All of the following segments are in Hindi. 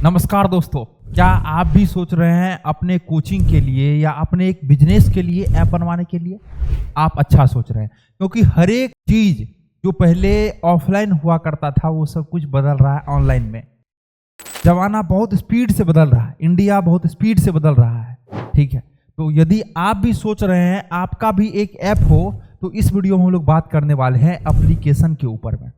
नमस्कार दोस्तों, क्या आप भी सोच रहे हैं अपने कोचिंग के लिए या अपने एक बिजनेस के लिए ऐप बनवाने के लिए? आप अच्छा सोच रहे हैं, क्योंकि हर एक चीज जो पहले ऑफलाइन हुआ करता था वो सब कुछ बदल रहा है ऑनलाइन में। जमाना बहुत स्पीड से बदल रहा है, इंडिया बहुत स्पीड से बदल रहा है। ठीक है, तो यदि आप भी सोच रहे हैं आपका भी एक ऐप हो, तो इस वीडियो में हम लोग बात करने वाले हैं एप्लीकेशन के ऊपर में।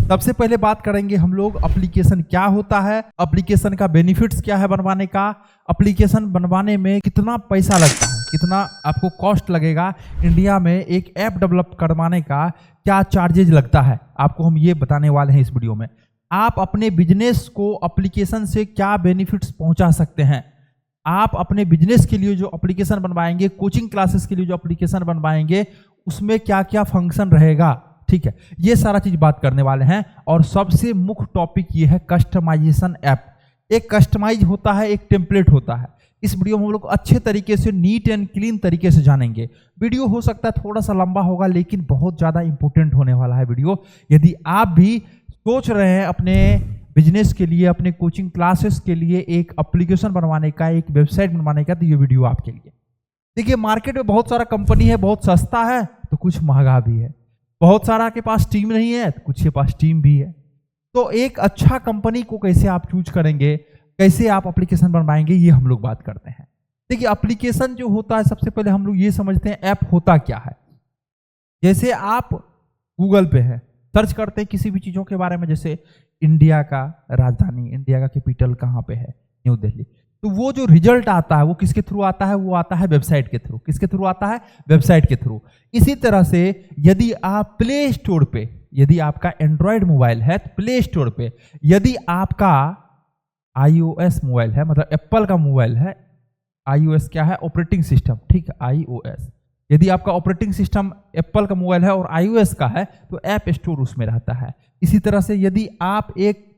सबसे पहले बात करेंगे हम लोग एप्लीकेशन क्या होता है, एप्लीकेशन का बेनिफिट्स क्या है बनवाने का, एप्लीकेशन बनवाने में कितना पैसा लगता है, कितना आपको कॉस्ट लगेगा, इंडिया में एक ऐप डेवलप करवाने का क्या चार्जेज लगता है, आपको हम ये बताने वाले हैं इस वीडियो में। आप अपने बिजनेस को एप्लीकेशन से क्या बेनिफिट्स पहुंचा सकते हैं, आप अपने बिजनेस के लिए जो एप्लीकेशन बनवाएंगे, कोचिंग क्लासेस के लिए जो एप्लीकेशन बनवाएंगे, उसमें क्या क्या फंक्शन रहेगा। ठीक है, ये सारा चीज बात करने वाले हैं। और सबसे मुख्य टॉपिक ये है कस्टमाइजेशन ऐप। एक कस्टमाइज होता है, एक टेम्पलेट होता है। इस वीडियो में हम लोग अच्छे तरीके से नीट एंड क्लीन तरीके से जानेंगे। वीडियो हो सकता है थोड़ा सा लंबा होगा, लेकिन बहुत ज्यादा इंपॉर्टेंट होने वाला है वीडियो। यदि आप भी सोच रहे हैं अपने बिजनेस के लिए, अपने कोचिंग क्लासेस के लिए एक एप्लीकेशन बनवाने का, एक वेबसाइट बनवाने का, तो ये वीडियो आपके लिए। देखिए, मार्केट में बहुत सारा कंपनी है, बहुत सस्ता है तो कुछ महंगा भी है, बहुत सारा के पास टीम नहीं है तो कुछ के पास टीम भी है। तो एक अच्छा कंपनी को कैसे आप चूज करेंगे, कैसे आप एप्लीकेशन बनवाएंगे, ये हम लोग बात करते हैं। देखिए, एप्लीकेशन जो होता है, सबसे पहले हम लोग ये समझते हैं ऐप होता क्या है। जैसे आप गूगल पे है, सर्च करते हैं किसी भी चीजों के बारे में, जैसे इंडिया का राजधानी, इंडिया का कैपिटल कहाँ पे है, न्यू दिल्ली, तो वो जो रिजल्ट आता है वो किसके थ्रू आता है, वो आता है वेबसाइट के थ्रू। किसके थ्रू आता है? वेबसाइट के थ्रू। इसी तरह से यदि आप प्ले स्टोर पे, यदि आपका एंड्रॉयड मोबाइल है तो प्ले स्टोर पे, यदि आपका iOS मोबाइल है, मतलब एप्पल का मोबाइल है, iOS क्या है? Operating system. ठीक है, iOS। यदि आपका ऑपरेटिंग सिस्टम एप्पल का मोबाइल है और iOS का है तो ऐप स्टोर उसमें रहता है। इसी तरह से यदि आप एक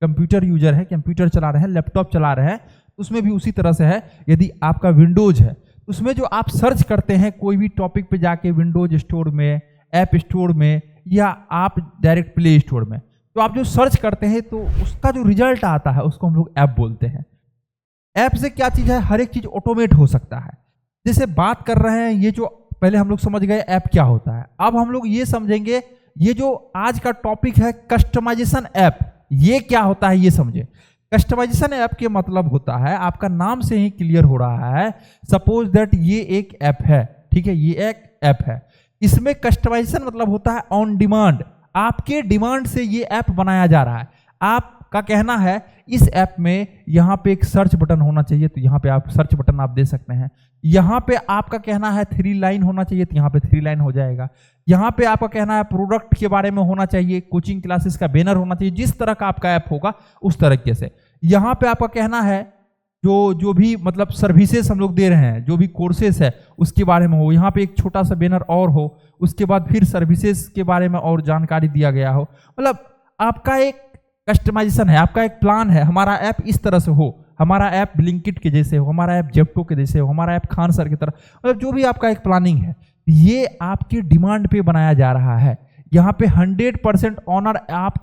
कंप्यूटर यूजर है, कंप्यूटर चला रहे हैं, लैपटॉप चला रहे हैं, उसमें भी उसी तरह से है। यदि आपका विंडोज है, उसमें जो आप सर्च करते हैं कोई भी टॉपिक पे जाके, विंडोज स्टोर में, ऐप स्टोर में, या आप डायरेक्ट प्ले स्टोर में, तो आप जो सर्च करते हैं तो उसका जो रिजल्ट आता है उसको हम लोग ऐप बोलते हैं। ऐप से क्या चीज है? हर एक चीज ऑटोमेट हो सकता है। जैसे बात कर रहे हैं, ये जो पहले हम लोग समझ गए ऐप क्या होता है, अब हम लोग ये समझेंगे ये जो आज का टॉपिक है कस्टमाइजेशन ऐप, ये क्या होता है ये समझे। कस्टमाइजेशन ऐप के मतलब होता है, आपका नाम से ही क्लियर हो रहा है, सपोज दैट ये एक ऐप है। ठीक है, ये एक ऐप है, इसमें कस्टमाइजेशन मतलब होता है ऑन डिमांड, आपके डिमांड से ये ऐप बनाया जा रहा है। आपका कहना है इस ऐप में यहाँ पे एक सर्च बटन होना चाहिए, तो यहाँ पे आप सर्च बटन आप दे सकते हैं। यहाँ पे आपका कहना है 3 लाइन होना चाहिए, तो यहाँ पे 3 लाइन हो जाएगा। यहाँ पे आपका कहना है प्रोडक्ट के बारे में होना चाहिए, कोचिंग क्लासेस का बैनर होना चाहिए, जिस तरह का आपका ऐप होगा उस तरीके से। यहाँ पे आपका कहना है जो भी मतलब सर्विसेज हम लोग दे रहे हैं, जो भी कोर्सेस है उसके बारे में हो, यहाँ पे एक छोटा सा बैनर और हो, उसके बाद फिर सर्विसेज के बारे में और जानकारी दिया गया हो। मतलब आपका एक कस्टमाइजेशन है, आपका एक प्लान है, हमारा ऐप इस तरह से हो, हमारा ऐप ब्लिंकिट के जैसे हो, हमारा ऐप जेप्टो के जैसे हो, हमारा ऐप खान सर की तरह, मतलब जो भी आपका एक प्लानिंग है, ये आपकी डिमांड पे बनाया जा रहा है। यहाँ पे 100% ऑनर आप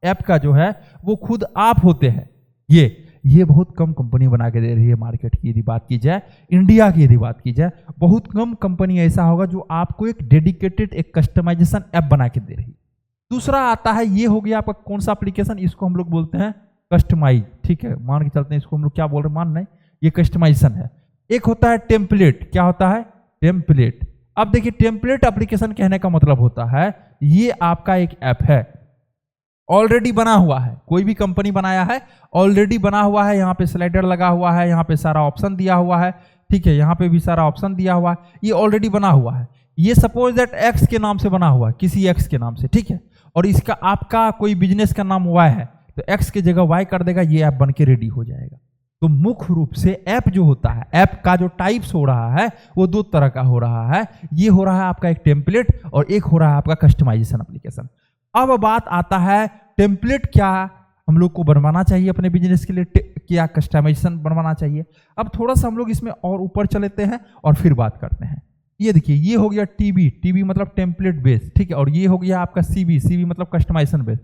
ऐप का जो है वो खुद आप होते हैं। ये बहुत कम कंपनी बना के दे रही है मार्केट की। यदि बात की जाए इंडिया की, यदि बात की जाए, बहुत कम कंपनी ऐसा होगा जो आपको एक डेडिकेटेड एक कस्टमाइजेशन ऐप बना के दे रही है। दूसरा आता है, ये हो गया आपका कौन सा एप्लीकेशन, इसको हम लोग बोलते हैं कस्टमाइज। ठीक है, मान के चलते हैं, इसको हम लोग क्या बोल रहे हैं, मान नहीं, ये कस्टमाइजेशन है। एक होता है टेम्पलेट। क्या होता है? टेम्पलेट। अब देखिए, टेम्पलेट एप्लीकेशन कहने का मतलब होता है ये आपका एक ऐप है, ऑलरेडी बना हुआ है, कोई भी कंपनी बनाया है, ऑलरेडी बना हुआ है, यहाँ पे स्लाइडर लगा हुआ है, यहाँ पे सारा ऑप्शन दिया हुआ है। ठीक है, यहाँ पे भी सारा ऑप्शन दिया हुआ है, ये ऑलरेडी बना हुआ है। ये सपोज दैट एक्स के नाम से बना हुआ है, किसी एक्स के नाम से। ठीक है, और इसका आपका कोई बिजनेस का नाम वाई है, तो एक्स की जगह वाई कर देगा, ये ऐप बन के रेडी हो जाएगा। तो मुख्य रूप से ऐप जो होता है, ऐप का जो टाइप्स हो रहा है वो 2 तरह का हो रहा है। ये हो रहा है आपका एक टेम्पलेट, और एक हो रहा है आपका कस्टमाइजेशन एप्लीकेशन। अब बात आता है टेम्पलेट क्या हम लोग को बनवाना चाहिए अपने बिजनेस के लिए, क्या कस्टमाइजेशन बनवाना चाहिए। अब थोड़ा सा हम लोग इसमें और ऊपर चलते हैं और फिर बात करते हैं। ये देखिए, ये हो गया टीबी, टीबी मतलब टेम्पलेट बेस। ठीक है, और ये हो गया आपका सीबी, सीबी मतलब कस्टमाइजेशन बेस।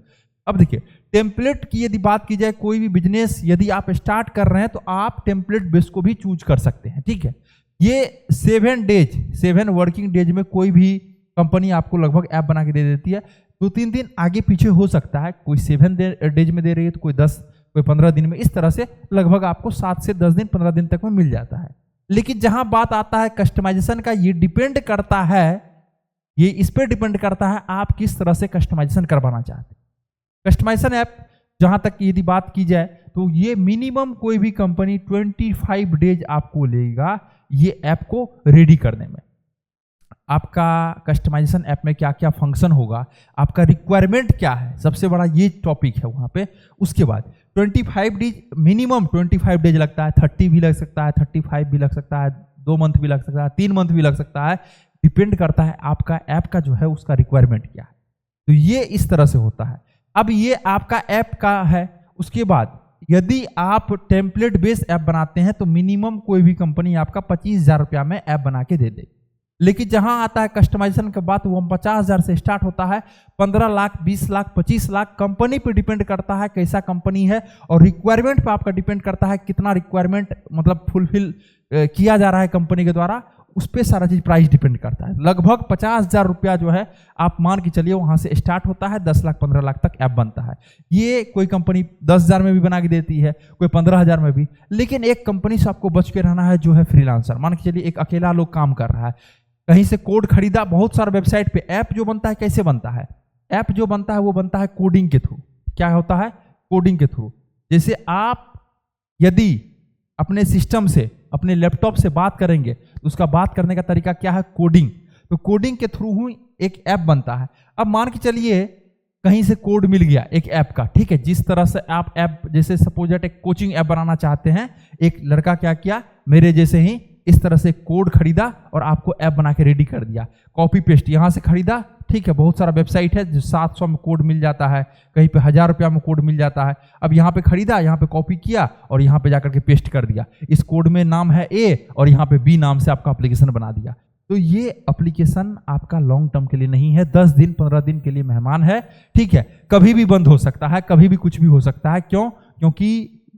अब देखिए, टेम्पलेट की यदि बात की जाए, कोई भी बिजनेस यदि आप स्टार्ट कर रहे हैं तो आप टेम्पलेट बेस को भी चूज कर सकते हैं, ठीक है। ये 7 वर्किंग डेज में कोई भी कंपनी आपको लगभग ऐप बना के दे देती है। 2-3 दिन आगे पीछे हो सकता है, कोई 7 डेज में दे रही है तो कोई 10, कोई 15 दिन में, इस तरह से लगभग आपको 7 से 10 दिन 15 दिन तक में मिल जाता है। लेकिन जहां बात आता है कस्टमाइजेशन का, ये डिपेंड करता है, ये इस पर डिपेंड करता है आप किस तरह से कस्टमाइजेशन करवाना चाहते हैं। कस्टमाइजेशन ऐप जहां तक यदि बात की जाए तो ये मिनिमम कोई भी कंपनी 25 डेज आपको लेगा ये ऐप को रेडी करने में। आपका कस्टमाइजेशन ऐप में क्या क्या फंक्शन होगा, आपका रिक्वायरमेंट क्या है, सबसे बड़ा ये टॉपिक है वहाँ पे। उसके बाद 25 डेज, मिनिमम 25 डेज लगता है, 30 भी लग सकता है, 35 भी लग सकता है, 2 मंथ भी लग सकता है, 3 मंथ भी लग सकता है, डिपेंड करता है आपका ऐप का जो है उसका रिक्वायरमेंट क्या है। तो ये इस तरह से होता है। अब ये आपका ऐप का है। उसके बाद यदि आप टेम्पलेट बेस्ड ऐप बनाते हैं तो मिनिमम कोई भी कंपनी आपका 25,000 रुपया में ऐप बना के दे दे। लेकिन जहां आता है कस्टमाइजेशन के बाद वो 50,000 से स्टार्ट होता है, 15 लाख, 20 लाख, 25 लाख, कंपनी पे डिपेंड करता है कैसा कंपनी है, और रिक्वायरमेंट पे आपका डिपेंड करता है कितना रिक्वायरमेंट मतलब फुलफिल किया जा रहा है कंपनी के द्वारा, उस पर सारा चीज प्राइस डिपेंड करता है। लगभग 50,000 रुपया जो है आप मान के चलिए वहां से स्टार्ट होता है, 10 लाख 15 लाख तक ऐप बनता है। ये कोई कंपनी 10,000 में भी बना के देती है, कोई 15,000 में भी। लेकिन एक कंपनी से आपको बच के रहना है जो है फ्रीलांसर। मान के चलिए एक अकेला लोग काम कर रहा है, कहीं से कोड खरीदा, बहुत सारे वेबसाइट पे ऐप जो बनता है कैसे बनता है, ऐप जो बनता है वो बनता है कोडिंग के थ्रू। क्या होता है? कोडिंग के थ्रू। जैसे आप यदि अपने सिस्टम से, अपने लैपटॉप से बात करेंगे तो उसका बात करने का तरीका क्या है? कोडिंग। तो कोडिंग के थ्रू ही एक ऐप बनता है। अब मान के चलिए कहीं से कोड मिल गया एक ऐप का, ठीक है, जिस तरह से आप ऐप, जैसे सपोज दैट एक कोचिंग ऐप बनाना चाहते हैं, एक लड़का क्या किया, मेरे जैसे ही इस तरह से कोड खरीदा और आपको ऐप बना के रेडी कर दिया। कॉपी पेस्ट यहां से खरीदा, ठीक है, बहुत सारा वेबसाइट है जो 700 में कोड मिल जाता है, कहीं पे 1000 रुपया में कोड मिल जाता है। अब यहाँ पे खरीदा, यहाँ पे कॉपी किया और यहाँ पे जाकर के पेस्ट कर दिया। इस कोड में नाम है ए और यहाँ पे बी नाम से आपका एप्लीकेशन बना दिया। तो ये एप्लीकेशन आपका लॉन्ग टर्म के लिए नहीं है, 10 दिन 15 दिन के लिए मेहमान है, ठीक है। कभी भी बंद हो सकता है, कभी भी कुछ भी हो सकता है। क्यों? क्योंकि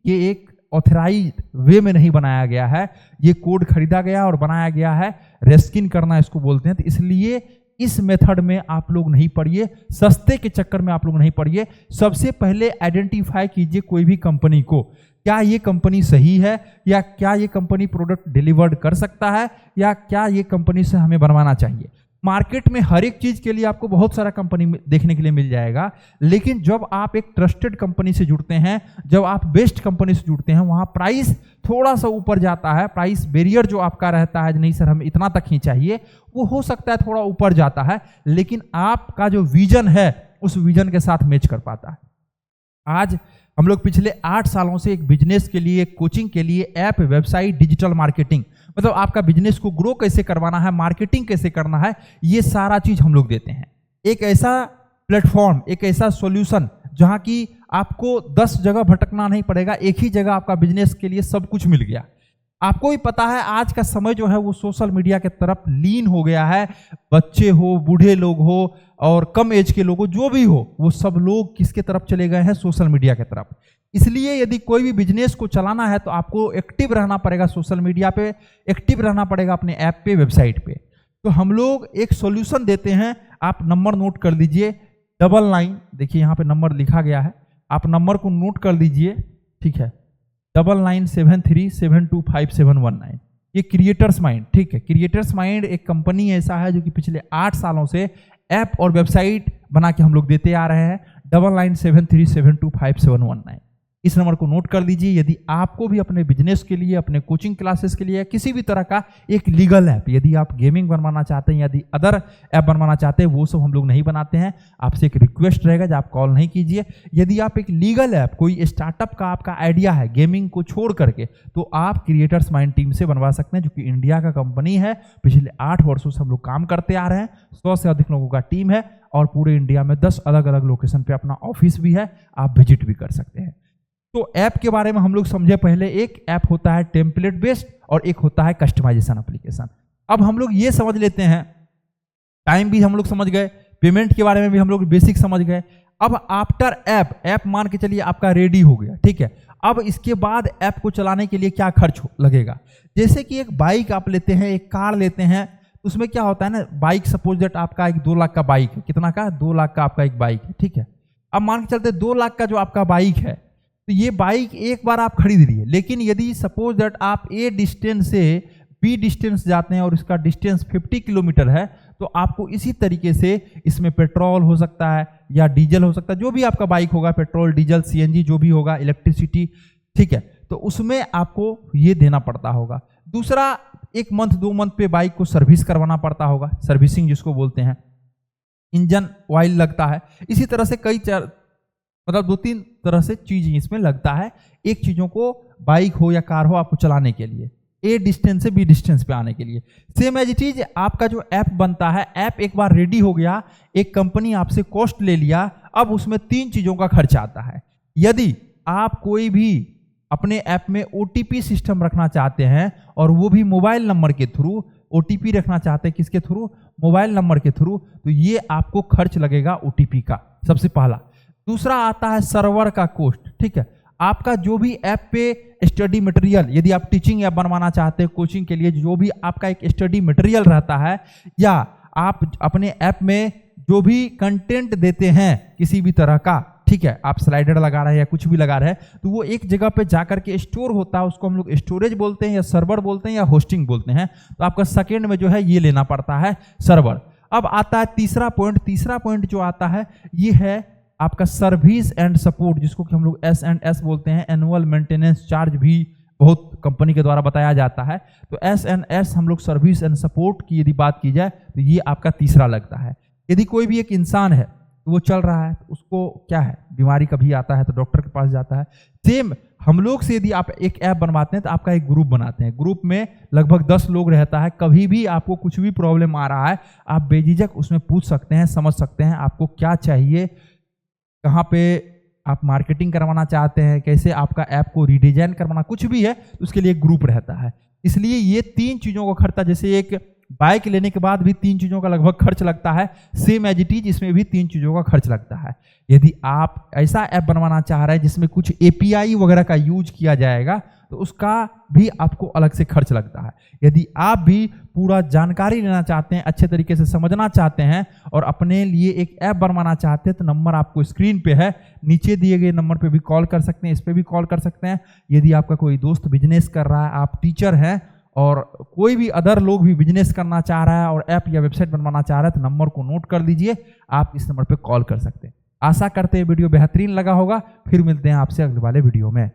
ये एक ऑथराइज्ड वे में नहीं बनाया गया है, ये कोड खरीदा गया और बनाया गया है, रेस्किन करना इसको बोलते हैं। तो इसलिए इस मेथड में आप लोग नहीं पढ़िए, सस्ते के चक्कर में आप लोग नहीं पढ़िए। सबसे पहले आइडेंटिफाई कीजिए कोई भी कंपनी को, क्या ये कंपनी सही है, या क्या ये कंपनी प्रोडक्ट डिलीवर्ड कर सकता है, या क्या ये कंपनी से हमें बनवाना चाहिए। मार्केट में हर एक चीज के लिए आपको बहुत सारा कंपनी देखने के लिए मिल जाएगा, लेकिन जब आप एक ट्रस्टेड कंपनी से जुड़ते हैं, जब आप बेस्ट कंपनी से जुड़ते हैं, वहां प्राइस थोड़ा सा ऊपर जाता है। प्राइस बैरियर जो आपका रहता है, नहीं सर हमें इतना तक ही चाहिए, वो हो सकता है थोड़ा ऊपर जाता है, लेकिन आपका जो विजन है उस विजन के साथ मैच कर पाता है। आज हम लोग पिछले 8 सालों से एक बिजनेस के लिए, कोचिंग के लिए, ऐप, वेबसाइट, डिजिटल मार्केटिंग, मतलब आपका बिजनेस को ग्रो कैसे करवाना है, मार्केटिंग कैसे करना है, ये सारा चीज हम लोग देते हैं। एक ऐसा प्लेटफॉर्म, एक ऐसा सॉल्यूशन जहां की आपको 10 जगह भटकना नहीं पड़ेगा, एक ही जगह आपका बिजनेस के लिए सब कुछ मिल गया। आपको भी पता है आज का समय जो है वो सोशल मीडिया के तरफ लीन हो गया है। बच्चे हो, बूढ़े लोग हो और कम एज के लोग हो, जो भी हो, वो सब लोग किसके तरफ चले गए हैं? सोशल मीडिया के तरफ। इसलिए यदि कोई भी बिजनेस को चलाना है तो आपको एक्टिव रहना पड़ेगा, सोशल मीडिया पे एक्टिव रहना पड़ेगा, अपने ऐप पे, वेबसाइट पे। तो हम लोग एक सॉल्यूशन देते हैं, आप नंबर नोट कर लीजिए, 99, देखिए यहाँ पे नंबर लिखा गया है, आप नंबर को नोट कर लीजिए, ठीक है, 9973725719। ये क्रिएटर्स माइंड, ठीक है, क्रिएटर्स माइंड एक कंपनी ऐसा है जो कि पिछले 8 सालों से ऐप और वेबसाइट बना के हम लोग देते आ रहे हैं। 9973725719, इस नंबर को नोट कर लीजिए। यदि आपको भी अपने बिजनेस के लिए, अपने कोचिंग क्लासेस के लिए, किसी भी तरह का एक लीगल ऐप, यदि आप गेमिंग बनवाना चाहते हैं, यदि अदर ऐप बनवाना चाहते हैं, वो सब हम लोग नहीं बनाते हैं। आपसे एक रिक्वेस्ट रहेगा कि आप कॉल नहीं कीजिए। यदि आप एक लीगल ऐप, कोई स्टार्टअप का आपका आइडिया है गेमिंग को छोड़ करके, तो आप क्रिएटर्स माइंड टीम से बनवा सकते हैं, जो कि इंडिया का कंपनी है। पिछले 8 वर्षों से हम लोग काम करते आ रहे हैं, 100 से अधिक लोगों का टीम है और पूरे इंडिया में 10 अलग अलग लोकेशन पे अपना ऑफिस भी है, आप विजिट भी कर सकते हैं। तो ऐप के बारे में हम लोग समझे पहले, एक ऐप होता है टेम्पलेट बेस्ड और एक होता है कस्टमाइजेशन एप्लीकेशन। अब हम लोग ये समझ लेते हैं, टाइम भी हम लोग समझ गए, पेमेंट के बारे में भी हम लोग बेसिक समझ गए। अब आफ्टर ऐप मान के चलिए आपका रेडी हो गया, ठीक है। अब इसके बाद ऐप को चलाने के लिए क्या खर्च लगेगा। जैसे कि एक बाइक आप लेते हैं, एक कार लेते हैं, उसमें क्या होता है ना, बाइक सपोज दैट आपका एक 2 लाख का बाइक है। कितना का? 2 लाख का आपका एक बाइक है, ठीक है। अब मान के चलते 2 लाख का जो आपका बाइक है, तो ये बाइक एक बार आप खरीद लिए, लेकिन यदि सपोज दैट आप ए डिस्टेंस से बी डिस्टेंस जाते हैं और इसका डिस्टेंस 50 किलोमीटर है, तो आपको इसी तरीके से इसमें पेट्रोल हो सकता है या डीजल हो सकता है, जो भी आपका बाइक होगा, पेट्रोल, डीजल, सीएनजी जो भी होगा, इलेक्ट्रिसिटी, ठीक है, तो उसमें आपको ये देना पड़ता होगा। दूसरा, 1 मंथ 2 मंथ पे बाइक को सर्विस करवाना पड़ता होगा, सर्विसिंग जिसको बोलते हैं, इंजन ऑयल लगता है। इसी तरह से कई मतलब 2-3 तरह से चीज इसमें लगता है, एक चीजों को बाइक हो या कार हो आपको चलाने के लिए, ए डिस्टेंस से बी डिस्टेंस पे आने के लिए। सेम एज इट इज आपका जो ऐप बनता है, ऐप एक बार रेडी हो गया, एक कंपनी आपसे कॉस्ट ले लिया, अब उसमें 3 चीजों का खर्च आता है। यदि आप कोई भी अपने ऐप में ओटीपी सिस्टम रखना चाहते हैं और वो भी मोबाइल नंबर के थ्रू, ओटीपी रखना चाहते हैं किसके थ्रू? मोबाइल नंबर के थ्रू, तो ये आपको खर्च लगेगा ओटीपी का, सबसे पहला। दूसरा आता है सर्वर का कॉस्ट, ठीक है। आपका जो भी ऐप पे स्टडी मटेरियल, यदि आप टीचिंग ऐप बनवाना चाहते हैं कोचिंग के लिए, जो भी आपका एक स्टडी मटेरियल रहता है, या आप अपने ऐप में जो भी कंटेंट देते हैं किसी भी तरह का, ठीक है, आप स्लाइडर लगा रहे हैं या कुछ भी लगा रहे हैं, तो वो एक जगह पे जाकर के स्टोर होता है, उसको हम लोग स्टोरेज बोलते हैं या सर्वर बोलते हैं या होस्टिंग बोलते हैं। तो आपका सेकेंड में जो है ये लेना पड़ता है सर्वर। अब आता है तीसरा पॉइंट जो आता है ये है आपका सर्विस एंड सपोर्ट, जिसको कि हम लोग S&S बोलते हैं। एनुअल मेंटेनेंस चार्ज भी बहुत कंपनी के द्वारा बताया जाता है। तो S&S हम लोग सर्विस एंड सपोर्ट की यदि बात की जाए तो ये आपका तीसरा लगता है। यदि कोई भी एक इंसान है तो वो चल रहा है, तो उसको क्या है, बीमारी कभी आता है तो डॉक्टर के पास जाता है। सेम हम लोग से यदि आप एक ऐप बनवाते हैं तो आपका एक ग्रुप बनाते हैं, ग्रुप में लगभग 10 लोग रहता है। कभी भी आपको कुछ भी प्रॉब्लम आ रहा है, आप बेझिझक उसमें पूछ सकते हैं, समझ सकते हैं आपको क्या चाहिए, कहाँ पे आप मार्केटिंग करवाना चाहते हैं, कैसे आपका ऐप को रिडिजाइन करवाना, कुछ भी है, तो उसके लिए एक ग्रुप रहता है। इसलिए ये 3 चीज़ों का खर्चा, जैसे एक बाइक लेने के बाद भी 3 चीज़ों का लगभग खर्च लगता है, सेम एज इट इज इसमें भी 3 चीज़ों का खर्च लगता है। यदि आप ऐसा ऐप बनवाना चाह रहे हैं जिसमें कुछ API वगैरह का यूज किया जाएगा, तो उसका भी आपको अलग से खर्च लगता है। यदि आप भी पूरा जानकारी लेना चाहते हैं, अच्छे तरीके से समझना चाहते हैं और अपने लिए एक ऐप बनवाना चाहते हैं, तो नंबर आपको स्क्रीन पे है, नीचे दिए गए नंबर पे भी कॉल कर सकते हैं, इस पे भी कॉल कर सकते हैं। यदि आपका कोई दोस्त बिजनेस कर रहा है, आप टीचर हैं और कोई भी अदर लोग भी बिजनेस करना चाह रहा है और ऐप या वेबसाइट बनवाना चाह रहा है, तो नंबर को नोट कर लीजिए, आप इस नंबर पर कॉल कर सकते हैं। आशा करते हैं वीडियो बेहतरीन लगा होगा। फिर मिलते हैं आपसे अगले वाले वीडियो में।